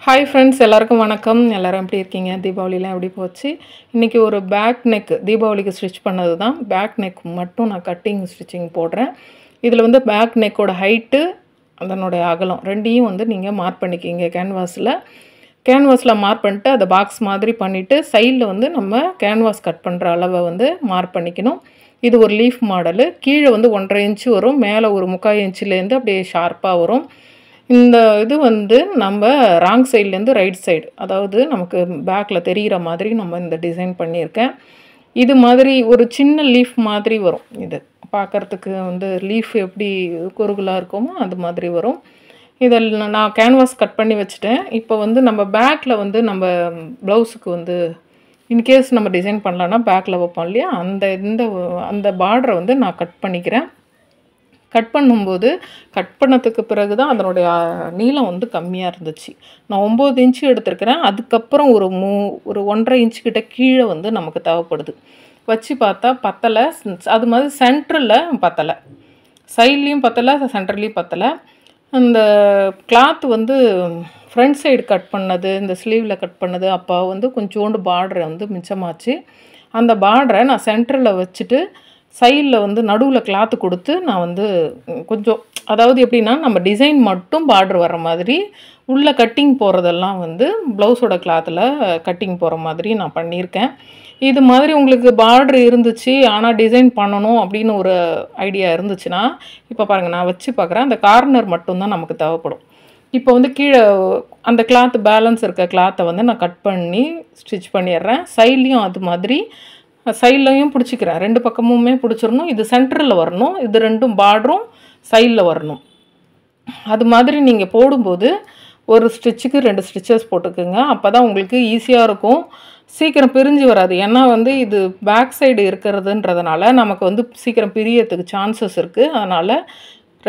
Hi friends, எல்லாருக்கும் வணக்கம். எல்லோரும் எப்படி இருக்கீங்க? தீபாவளிலாம் எப்படி போச்சு? இன்றைக்கி ஒரு பேக் நெக் தீபாவளிக்கு ஸ்டிச் பண்ணது தான். பேக் நெக் மட்டும் நான் கட்டிங் ஸ்டிச்சிங் போடுறேன். இதில் வந்து பேக் நெக்கோட ஹைட்டு, அதனுடைய அகலம் ரெண்டையும் வந்து நீங்கள் மார்க் பண்ணிக்கிங்க. கேன்வாஸில் மார்க் பண்ணிட்டு அதை பாக்ஸ் மாதிரி பண்ணிவிட்டு சைடில் வந்து நம்ம கேன்வாஸ் கட் பண்ணுற அளவை வந்து மார்க் பண்ணிக்கணும். இது ஒரு லீஃப் மாடலு. கீழே வந்து 1.5 இன்ச்சு வரும், மேலே ஒரு 3/4 இன்ச்சுலேருந்து அப்படியே ஷார்ப்பாக வரும். இந்த இது வந்து நம்ம ராங் சைட்லேருந்து ரைட் சைடு, அதாவது நமக்கு பேக்கில் தெரிகிற மாதிரி நம்ம இந்த டிசைன் பண்ணியிருக்கேன். இது மாதிரி ஒரு சின்ன லீஃப் மாதிரி வரும். இது பார்க்குறதுக்கு வந்து லீஃப் எப்படி குறுகலாக இருக்குமோ அது மாதிரி வரும். இதில் நான் கேன்வாஸ் கட் பண்ணி வச்சுட்டேன். இப்போ வந்து நம்ம பேக்கில் வந்து நம்ம ப்ளவுஸுக்கு வந்து இன்கேஸ் நம்ம டிசைன் பண்ணலான்னா பேக்கில் வைப்போம் இல்லையா, அந்த பார்டரை வந்து நான் கட் பண்ணிக்கிறேன். கட் பண்ணும்போது கட் பண்ணதுக்கு பிறகு தான் அதனுடைய நீளம் வந்து கம்மியாக இருந்துச்சு. நான் 9 இன்ச்சு எடுத்துருக்கிறேன். அதுக்கப்புறம் ஒரு 1.5 இன்ச்சு கிட்ட கீழே வந்து நமக்கு தேவைப்படுது. வச்சு பார்த்தா பத்தலை. அது மாதிரி சென்டரில் பத்தலை, சைட்லேயும் பத்தலை, சென்டர்லேயும் பத்தலை. அந்த கிளாத் வந்து ஃப்ரண்ட் சைடு கட் பண்ணது, இந்த ஸ்லீவில் கட் பண்ணது அப்போ வந்து கொஞ்சோண்டு பார்டரை வந்து மிச்சமாச்சு. அந்த பார்டரை நான் சென்டரில் வச்சுட்டு சைடில் வந்து நடுவில் கிளாத்து கொடுத்து நான் வந்து கொஞ்சம், அதாவது எப்படின்னா நம்ம டிசைன் மட்டும் பார்டர் வர மாதிரி, உள்ளே கட்டிங் போகிறதெல்லாம் வந்து ப்ளவுஸோட கிளாத்தில் கட்டிங் போகிற மாதிரி நான் பண்ணியிருக்கேன். இது மாதிரி உங்களுக்கு பார்டர் இருந்துச்சு ஆனால் டிசைன் பண்ணணும் அப்படின்னு ஒரு ஐடியா இருந்துச்சுன்னா, இப்போ பாருங்கள் நான் வச்சு பார்க்குறேன். அந்த கார்னர் மட்டும்தான் நமக்கு தேவைப்படும். இப்போ வந்து கீழே அந்த கிளாத் பேலன்ஸ் இருக்க கிளாத்தை வந்து நான் கட் பண்ணி ஸ்டிச் பண்ணிடுறேன். சைட்லேயும் அது மாதிரி சைட்லையும் பிடிச்சிக்கிறேன். 2 பக்கமுமே பிடிச்சிடணும். இது சென்டரில் வரணும், இது 2ம் பார்டரும் சைடில் வரணும். அது மாதிரி நீங்கள் போடும்போது ஒரு ஸ்டிச்சுக்கு 2 ஸ்டிச்சஸ் போட்டுக்குங்க. அப்போ தான் உங்களுக்கு ஈஸியாக இருக்கும், சீக்கிரம் பிரிஞ்சு வராது. ஏன்னா வந்து இது பேக் சைடு இருக்கிறதுன்றதுனால நமக்கு வந்து சீக்கிரம் பிரியறதுக்கு சான்சஸ் இருக்குது. அதனால்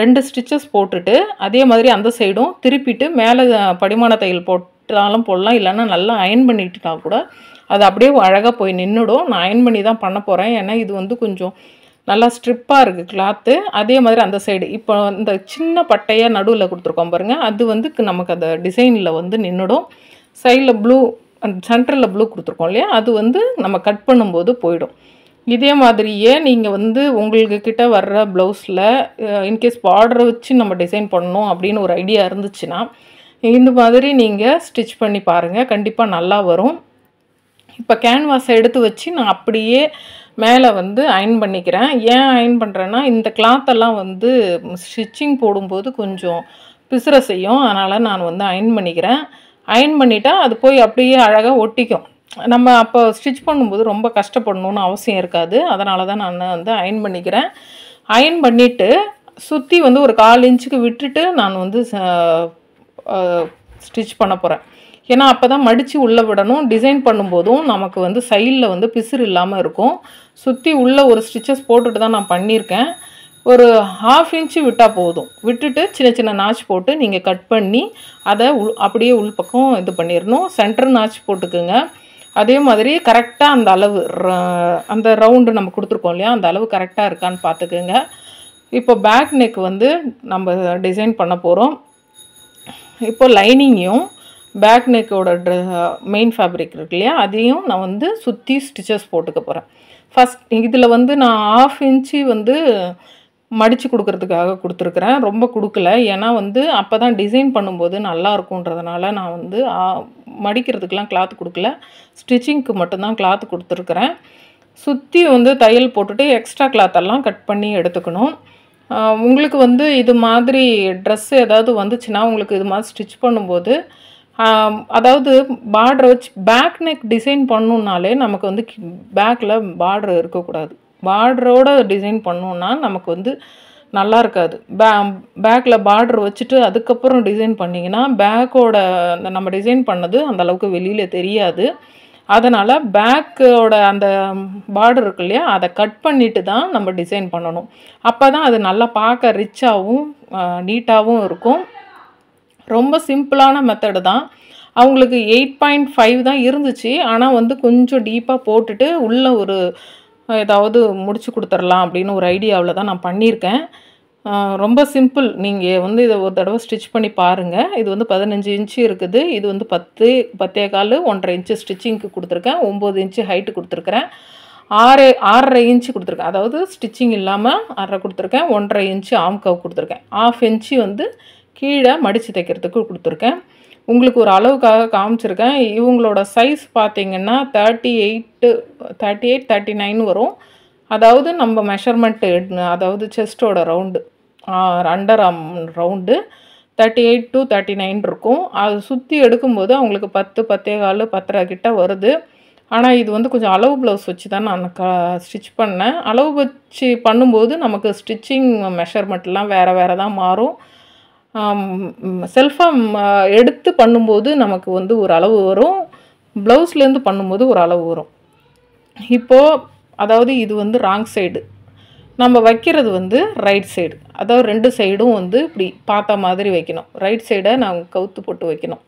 2 ஸ்டிச்சஸ் போட்டுட்டு அதே மாதிரி அந்த சைடும் திருப்பிட்டு மேலே படிமான தையல் போட்டாலும் போடலாம், இல்லைன்னா நல்லா அயன் பண்ணிட்டுனா கூட அது அப்படியே அழகாக போய் நின்றுடும். நான் அயன் பண்ணி தான் பண்ண போகிறேன். ஏன்னா இது வந்து கொஞ்சம் நல்லா ஸ்ட்ரிப்பாக இருக்குது கிளாத்து. அதே மாதிரி அந்த சைடு இப்போ இந்த சின்ன பட்டையாக நடுவில் கொடுத்துருக்கோம் பாருங்கள், அது வந்து நமக்கு அந்த டிசைனில் வந்து நின்றுடும். சைடில் ப்ளூ, அந்த சென்டரில் ப்ளூ கொடுத்துருக்கோம் இல்லையா, அது வந்து நம்ம கட் பண்ணும்போது போயிடும். இதே மாதிரியே நீங்கள் வந்து உங்களுக்கு கிட்ட வர்ற ப்ளவுஸில் இன்கேஸ் பார்டரை வச்சு நம்ம டிசைன் பண்ணணும் அப்படின்னு ஒரு ஐடியா இருந்துச்சுன்னா இந்த மாதிரி நீங்கள் ஸ்டிச் பண்ணி பாருங்கள், கண்டிப்பாக நல்லா வரும். இப்போ கேன்வாஸை எடுத்து வச்சு நான் அப்படியே மேலே வந்து அயன் பண்ணிக்கிறேன். ஏன் அயன் பண்ணுறேன்னா, இந்த கிளாத்தெல்லாம் வந்து ஸ்டிச்சிங் போடும்போது கொஞ்சம் பிசுற செய்யும். அதனால் நான் வந்து அயன் பண்ணிக்கிறேன். அயன் பண்ணிட்டா அது போய் அப்படியே அழகாக ஒட்டிக்கும். நம்ம அப்போ ஸ்டிச் பண்ணும்போது ரொம்ப கஷ்டப்படணுன்னு அவசியம் இருக்காது. அதனால தான் நான் வந்து அயன் பண்ணிக்கிறேன். அயன் பண்ணிவிட்டு சுற்றி வந்து ஒரு 1/4 இன்ச்சுக்கு விட்டுட்டு நான் வந்து ஸ்டிச் பண்ண போகிறேன். ஏன்னா அப்போ தான் மடித்து உள்ளே விடணும். டிசைன் பண்ணும்போதும் நமக்கு வந்து சைடில் வந்து பிசுறு இல்லாமல் இருக்கும். சுற்றி உள்ளே ஒரு ஸ்டிச்சஸ் போட்டுட்டு தான் நான் பண்ணியிருக்கேன். ஒரு 1/2 இன்ச்சு விட்டால் போதும். விட்டுட்டு சின்ன சின்ன நாச் போட்டு நீங்கள் கட் பண்ணி அதை அப்படியே உள் பக்கம் இது பண்ணிடணும். சென்டர் நாச் போட்டுக்குங்க. அதே மாதிரி கரெக்டாக அந்த அளவு, அந்த ரவுண்டு நம்ம கொடுத்துருக்கோம் இல்லையா, அந்த அளவு கரெக்டாக இருக்கான்னு பார்த்துக்குங்க. இப்போ பேக் நெக் வந்து நம்ம டிசைன் பண்ண போகிறோம். இப்போ லைனிங்கையும் பேக் நெக்கோட மெயின் ஃபேப்ரிக் இருக்கு இல்லையா, அதையும் நான் வந்து சுற்றி ஸ்டிச்சஸ் போட்டுக்க போகிறேன். ஃபஸ்ட் இதில் வந்து நான் 1/2 இன்ச்சு வந்து மடித்து கொடுக்கறதுக்காக கொடுத்துருக்குறேன், ரொம்ப கொடுக்கல. ஏன்னா வந்து அப்போ தான் டிசைன் பண்ணும்போது நல்லா இருக்குன்றதுனால நான் வந்து மடிக்கிறதுக்கெலாம் கிளாத் கொடுக்கல, ஸ்டிச்சிங்க்கு மட்டும்தான் கிளாத் கொடுத்துருக்குறேன். சுற்றி வந்து தையல் போட்டுட்டு எக்ஸ்ட்ரா கிளாத்தெல்லாம் கட் பண்ணி எடுத்துக்கணும். உங்களுக்கு வந்து இது மாதிரி ட்ரெஸ் ஏதாவது வந்துச்சுன்னா உங்களுக்கு இது மாதிரி ஸ்டிச் பண்ணும்போது, அதாவது பார்டரை வச்சு பேக் நெக் டிசைன் பண்ணணுன்னாலே நமக்கு வந்து பேக்கில் பார்டர் இருக்கக்கூடாது. பார்டரோட டிசைன் பண்ணோன்னா நமக்கு வந்து நல்லா இருக்காது. பேக்கில் பார்டர் வச்சுட்டு அதுக்கப்புறம் டிசைன் பண்ணிங்கன்னா பேக்கோட அந்த நம்ம டிசைன் பண்ணது அந்தளவுக்கு வெளியில் தெரியாது. அதனால் பேக்கோட அந்த பார்டர் இருக்கு இல்லையா, அதை கட் பண்ணிவிட்டு தான் நம்ம டிசைன் பண்ணணும். அப்போ தான் அது நல்லா பார்க்க ரிச்சாகவும் நீட்டாகவும் இருக்கும். ரொம்ப சிம்பிளான மெத்தடு தான். அவங்களுக்கு 8.5 தான் இருந்துச்சு. ஆனால் வந்து கொஞ்சம் டீப்பாக போட்டுட்டு உள்ளே ஒரு ஏதாவது முடிச்சு கொடுத்துடலாம் அப்படின்னு ஒரு ஐடியாவில் தான் நான் பண்ணியிருக்கேன். ரொம்ப சிம்பிள். நீங்க வந்து இத ஒரு தடவ ஸ்டிச் பண்ணி பாருங்க. இது வந்து 15 இன்ச் இருக்குது. இது வந்து 10, 10 1/4, 1/2 இன்ச் ஸ்டிச்சிங்க்கு குடுத்துருக்கேன். 9 இன்ச் ஹைட் குடுத்துருக்கிறேன். 6 6.5 இன்ச் குடுத்துருக்கேன். அதாவது ஸ்டிச்சிங் இல்லாம 1/2 குடுத்துருக்கேன். 1/2 இன்ச் ஆர்ம் கர்வ் குடுத்துருக்கேன். 1/2 இன்ச் வந்து கீழ மடிச்சு தைக்கிறதுக்கு குடுத்துருக்கேன். உங்களுக்கு ஒரு அளவுக்காக காமிச்சிருக்கேன். இவங்களோட சைஸ் பார்த்தீங்கன்னா 38, 39 வரும். அதாவது நம்ம மெஷர்மென்ட் அதாவது செஸ்ட்டோட round. Under arm round 38 to 39 இருக்கும். அது சுத்தி எடுக்கும்போது அவங்களுக்கு 10, 10 1/4, 10.5 கிட்ட வருது. ஆனா இது வந்து கொஞ்சம் அளவு ப்ளவுஸ் வச்சு தான் நான் ஸ்டிச் பண்ணேன். அளவு வச்சு பண்ணும்போது நமக்கு ஸ்டிச்சிங் மெஷர்மெண்ட்லாம் வேற தான் மாறும். செல்ஃபா எடுத்து பண்ணும்போது நமக்கு வந்து ஒரு அளவு வரும். ப்ளவுஸ்லேருந்து பண்ணும்போது ஒரு அளவு வரும். இப்போ அதாவது இது வந்து ராங் சைடு. நம்ம வைக்கிறது வந்து ரைட் சைடு. அதாவது 2 சைடும் வந்து இப்படி பார்த்த மாதிரி வைக்கணும். ரைட் சைடை நான் கவுத்து போட்டு வைக்கணும்.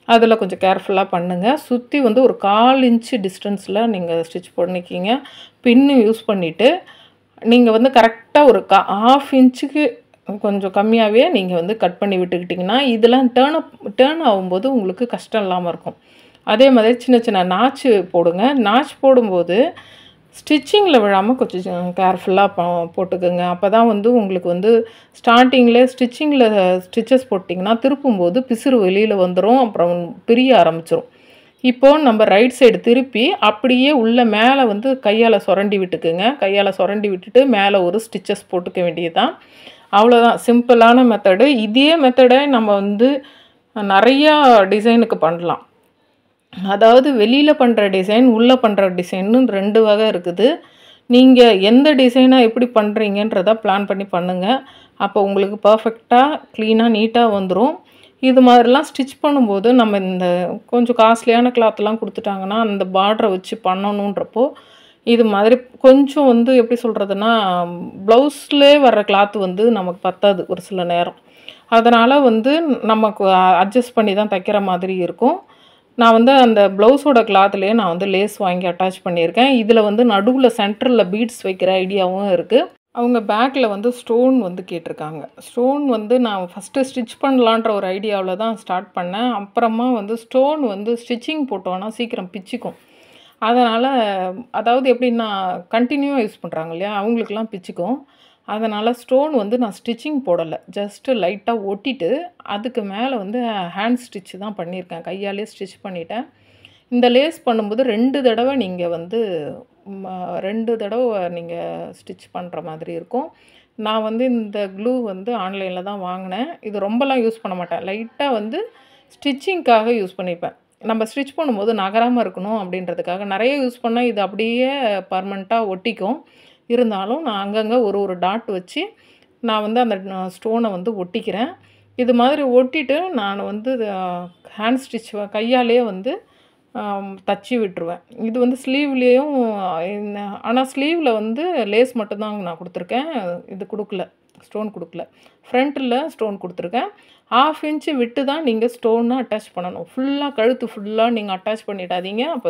அதில் கொஞ்சம் கேர்ஃபுல்லாக பண்ணுங்கள். சுற்றி வந்து ஒரு 1/4 இன்ச்சு டிஸ்டன்ஸில் நீங்கள் ஸ்டிச் பண்ணிக்கிங்க. பின்னு யூஸ் பண்ணிவிட்டு நீங்கள் வந்து கரெக்டாக ஒரு 1/2 இன்ச்சுக்கு கொஞ்சம் கம்மியாகவே நீங்கள் வந்து கட் பண்ணி விட்டுக்கிட்டிங்கன்னா இதெல்லாம் டேர்ன் ஆகும்போது உங்களுக்கு கஷ்டம் இல்லாமல் இருக்கும். அதே மாதிரி சின்ன சின்ன நாச்சு போடுங்க. நாச்சு போடும்போது ஸ்டிச்சிங்கில் விழாமல் கொஞ்சம் கேர்ஃபுல்லாக போட்டுக்கோங்க. அப்போ தான் வந்து உங்களுக்கு வந்து ஸ்டார்டிங்கில் ஸ்டிச்சஸ் போட்டிங்கன்னா திருப்பும்போது பிசுறு வெளியில் வந்துடும். அப்புறம் பிரிய ஆரம்பிச்சிடும். இப்போது நம்ம ரைட் சைடு திருப்பி அப்படியே உள்ள மேலே வந்து கையால் சுரண்டி விட்டுக்குங்க. கையால் சுரண்டி விட்டுட்டு மேலே ஒரு ஸ்டிச்சஸ் போட்டுக்க வேண்டியது தான். அவ்வளோதான், சிம்பிளான மெத்தடு. இதே மெத்தடை நம்ம வந்து நிறையா டிசைனுக்கு பண்ணலாம். அதாவது வெளியில் பண்ணுற டிசைன், உள்ளே பண்ணுற டிசைன்னு 2 வகை இருக்குது. நீங்கள் எந்த டிசைனாக எப்படி பண்ணுறீங்கன்றத பிளான் பண்ணி பண்ணுங்கள். அப்போ உங்களுக்கு பர்ஃபெக்டாக க்ளீனாக நீட்டாக வந்துடும். இது மாதிரிலாம் ஸ்டிச் பண்ணும்போது நம்ம இந்த கொஞ்சம் காஸ்ட்லியான கிளாத்லாம் கொடுத்துட்டாங்கன்னா அந்த பார்டரை வச்சு பண்ணணுன்றப்போ இது மாதிரி கொஞ்சம் வந்து எப்படி சொல்கிறதுனா ப்ளவுஸ்லே வர்ற கிளாத் வந்து நமக்கு பத்தாது ஒரு சில நேரம். அதனால் வந்து நமக்கு அட்ஜஸ்ட் பண்ணி தான் தைக்கிற மாதிரி இருக்கும். நான் வந்து அந்த ப்ளவுஸோட கிளாத்லேயே நான் வந்து லேஸ் வாங்கி அட்டாச் பண்ணியிருக்கேன். இதில் வந்து நடுவில் சென்டரில் பீட்ஸ் வைக்கிற ஐடியாவும் இருக்குது. அவங்க பேக்கில் வந்து ஸ்டோன் வந்து கேட்டிருக்காங்க. ஸ்டோன் வந்து நான் ஃபஸ்ட்டு ஸ்டிச் பண்ணலான்ற ஒரு ஐடியாவில் தான் ஸ்டார்ட் பண்ணேன். அப்புறமா வந்து ஸ்டோன் வந்து ஸ்டிச்சிங் போட்டோன்னா சீக்கிரம் பிச்சுக்கும். அதனால் அதாவது எப்படின்னா கண்டினியூவாக யூஸ் பண்ணுறாங்க இல்லையா, அவங்களுக்குலாம் பிச்சுக்கும். அதனால் ஸ்டோன் வந்து நான் ஸ்டிச்சிங் போடலை. ஜஸ்ட்டு லைட்டாக ஒட்டிட்டு அதுக்கு மேலே வந்து ஹேண்ட் ஸ்டிச் தான் பண்ணியிருக்கேன். கையாலே ஸ்டிச் பண்ணிட்டேன். இந்த லேஸ் பண்ணும்போது 2 தடவை நீங்கள் வந்து 2 தடவை நீங்கள் ஸ்டிச் பண்ணுற மாதிரி இருக்கும். நான் வந்து இந்த க்ளூ வந்து ஆன்லைனில் தான் வாங்கினேன். இது ரொம்பலாம் யூஸ் பண்ண மாட்டேன். லைட்டாக வந்து ஸ்டிச்சிங்க்காக யூஸ் பண்ணிப்பேன். நம்ம ஸ்டிச் பண்ணும்போது நகராமல் இருக்கணும் அப்படின்றதுக்காக. நிறைய யூஸ் பண்ணால் இது அப்படியே பர்மனெண்ட்டாக ஒட்டிக்கும். இருந்தாலும் நான் அங்கங்கே ஒரு டாட் வச்சு நான் வந்து அந்த ஸ்டோனை வந்து ஒட்டிக்கிறேன். இது மாதிரி ஒட்டிட்டு நான் வந்து ஹேண்ட் ஸ்டிச் கையாலேயே வந்து தச்சு விட்டுருவேன். இது வந்து ஸ்லீவ்லேயும் ஆனால் ஸ்லீவில் வந்து லேஸ் மட்டும்தான் நான் கொடுத்துருக்கேன். இது கொடுக்கல, ஸ்டோன் கொடுக்கல. ஃப்ரண்ட்டில் ஸ்டோன் கொடுத்துருக்கேன். 1/2 இன்ச்சு விட்டு தான் நீங்கள் ஸ்டோனை அட்டாச் பண்ணணும். ஃபுல்லாக கழுத்து ஃபுல்லாக நீங்கள் அட்டாச் பண்ணிடாதீங்க. அப்போ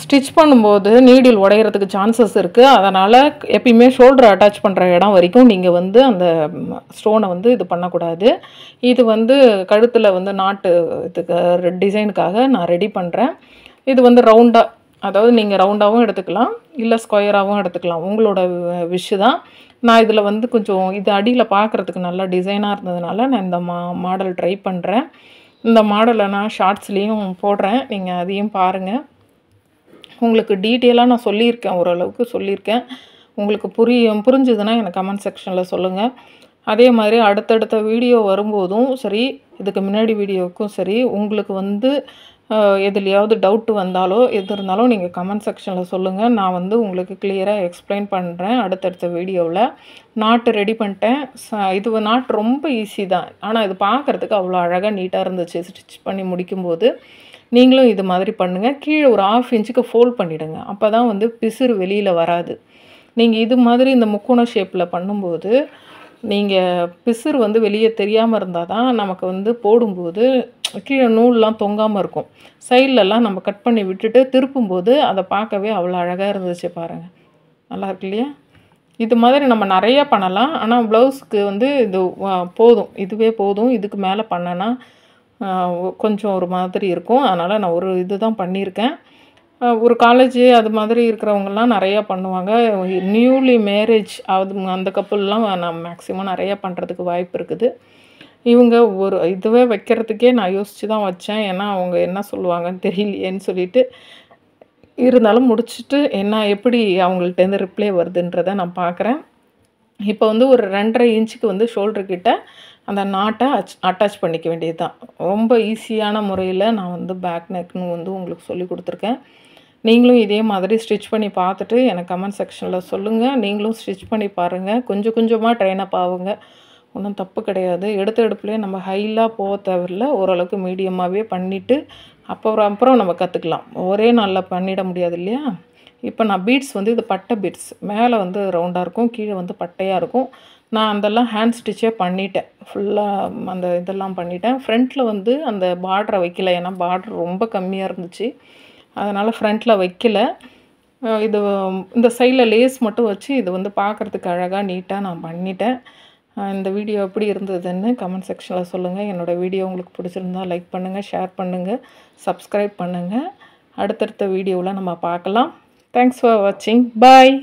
ஸ்டிச் பண்ணும்போது நீடில் உடையிறதுக்கு சான்சஸ் இருக்குது. அதனால் எப்பயுமே ஷோல்டர் அட்டாச் பண்ணுற இடம் வரைக்கும் நீங்கள் வந்து அந்த ஸ்டோனை வந்து இது பண்ணக்கூடாது. இது வந்து கழுத்தில் வந்து நாட்டு இதுக்கு டிசைனுக்காக நான் ரெடி பண்ணுறேன். இது வந்து ரவுண்டாக, அதாவது நீங்கள் ரவுண்டாகவும் எடுத்துக்கலாம், இல்லை ஸ்கொயராகவும் எடுத்துக்கலாம். உங்களோட விஷ் தான். நான் இதில் வந்து கொஞ்சம் இது அடியில் பார்க்குறதுக்கு நல்லா டிசைனாக இருந்ததுனால நான் இந்த மாடல் ட்ரை பண்ணுறேன். இந்த மாடலை நான் ஷார்ட்ஸ்லேயும் போடுறேன். நீங்கள் அதையும் பாருங்கள். உங்களுக்கு டீட்டெயிலாக நான் சொல்லியிருக்கேன், ஓரளவுக்கு சொல்லியிருக்கேன். உங்களுக்கு புரிஞ்சுதுன்னா எனக்கு கமெண்ட் செக்ஷனில் சொல்லுங்கள். அதே மாதிரி அடுத்தடுத்த வீடியோ வரும்போதும் சரி, இதுக்கு முன்னாடி வீடியோவுக்கும் சரி, உங்களுக்கு வந்து எதுலையாவது டவுட்டு வந்தாலோ எது இருந்தாலும் நீங்கள் கமெண்ட் செக்ஷனில் சொல்லுங்கள். நான் வந்து உங்களுக்கு கிளியராக எக்ஸ்பிளைன் பண்ணுறேன் அடுத்தடுத்த வீடியோவில். நாட்டு ரெடி பண்ணிட்டேன். இது நாட்டு ரொம்ப ஈஸி தான். ஆனால் இது பார்க்குறதுக்கு அவ்வளோ அழகாக நீட்டாக இருந்துச்சு ஸ்டிச் பண்ணி முடிக்கும்போது. நீங்களும் இது மாதிரி பண்ணுங்கள். கீழே ஒரு 1/2 இன்ச்சுக்கு ஃபோல்ட் பண்ணிவிடுங்க. அப்போ தான் வந்து பிசுறு வெளியில் வராது. நீங்கள் இது மாதிரி இந்த முக்கோண ஷேப்பில் பண்ணும்போது நீங்கள் பிசுறு வந்து வெளியே தெரியாமல் இருந்தால் தான் நமக்கு வந்து போடும்போது கீழே நூல்லாம் தொங்காமல் இருக்கும். சைட்லலாம் நம்ம கட் பண்ணி விட்டுட்டு திருப்பும்போது அதை பார்க்கவே அவ்வளோ அழகாக இருந்துச்சு பாருங்கள். நல்லா இருக்கு இல்லையா? இது மாதிரி நம்ம நிறைய பண்ணலாம். ஆனால் ப்ளவுஸ்க்கு வந்து இது போதும், இதுவே போதும். இதுக்கு மேலே பண்ணனா கொஞ்சம் ஒரு மாதிரி இருக்கும். அதனால் நான் ஒரு இது தான் பண்ணியிருக்கேன். ஒரு காலேஜ் அது மாதிரி இருக்கிறவங்கலாம் நிறையா பண்ணுவாங்க. நியூலி மேரேஜ் அந்த கப்புல்லாம் நான் மேக்ஸிமம் நிறையா பண்ணுறதுக்கு வாய்ப்பு இருக்குது. இவங்க ஒரு இதுவே வைக்கிறதுக்கே நான் யோசித்து தான் வச்சேன். ஏன்னா அவங்க என்ன சொல்லுவாங்கன்னு தெரியலையேன்னு சொல்லிட்டு, இருந்தாலும் முடிச்சுட்டு எப்படி அவங்கள்ட்டேருந்து ரிப்ளை வருதுன்றதை நான் பார்க்குறேன். இப்போ வந்து ஒரு 2.5 இன்ச்சுக்கு வந்து ஷோல்டர் கிட்ட அந்த நாட்டை அட்டாச் பண்ணிக்க வேண்டியது தான். ரொம்ப ஈஸியான முறையில் நான் வந்து பேக் நெக்னு வந்து உங்களுக்கு சொல்லி கொடுத்துருக்கேன். நீங்களும் இதே மாதிரி ஸ்டிச் பண்ணி பார்த்துட்டு எனக்கு கமெண்ட் செக்ஷனில் சொல்லுங்கள். நீங்களும் ஸ்டிச் பண்ணி பாருங்கள். கொஞ்சம் கொஞ்சமாக ட்ரெயின் அப் ஆகுங்க. ஒன்றும் தப்பு கிடையாது. எடுத்த எடுப்புலேயே நம்ம ஹைலாக போக தேவையில்ல. ஓரளவுக்கு மீடியமாகவே பண்ணிவிட்டு அப்புறம் நம்ம கற்றுக்கலாம். ஒரே நாளில் பண்ணிட முடியாது இல்லையா? இப்போ நான் பீட்ஸ் வந்து இது பட்டை பீட்ஸ். மேலே வந்து ரவுண்டாக இருக்கும், கீழே வந்து பட்டையாக இருக்கும். நான் அதெல்லாம் ஹேண்ட் ஸ்டிச்சே பண்ணிட்டேன். ஃபுல்லாக அந்த இதெல்லாம் பண்ணிட்டேன். ஃப்ரண்ட்டில் வந்து அந்த பார்டரை வைக்கல. ஏன்னா பார்டர் ரொம்ப கம்மியாக இருந்துச்சு. அதனால் ஃப்ரண்ட்டில் வைக்கல. இது இந்த சைடில் லேஸ் மட்டும் வச்சு இது வந்து பார்க்குறதுக்கு அழகாக நீட்டாக நான் பண்ணிட்டேன். இந்த வீடியோ எப்படி இருந்ததுன்னு கமெண்ட் செக்ஷனில் சொல்லுங்கள். என்னோடய வீடியோ உங்களுக்கு பிடிச்சிருந்தா லைக் பண்ணுங்கள், ஷேர் பண்ணுங்கள், சப்ஸ்கிரைப் பண்ணுங்கள். அடுத்தடுத்த வீடியோவில் நம்ம பார்க்கலாம். தேங்க்ஸ் ஃபார் வாட்சிங். பாய்.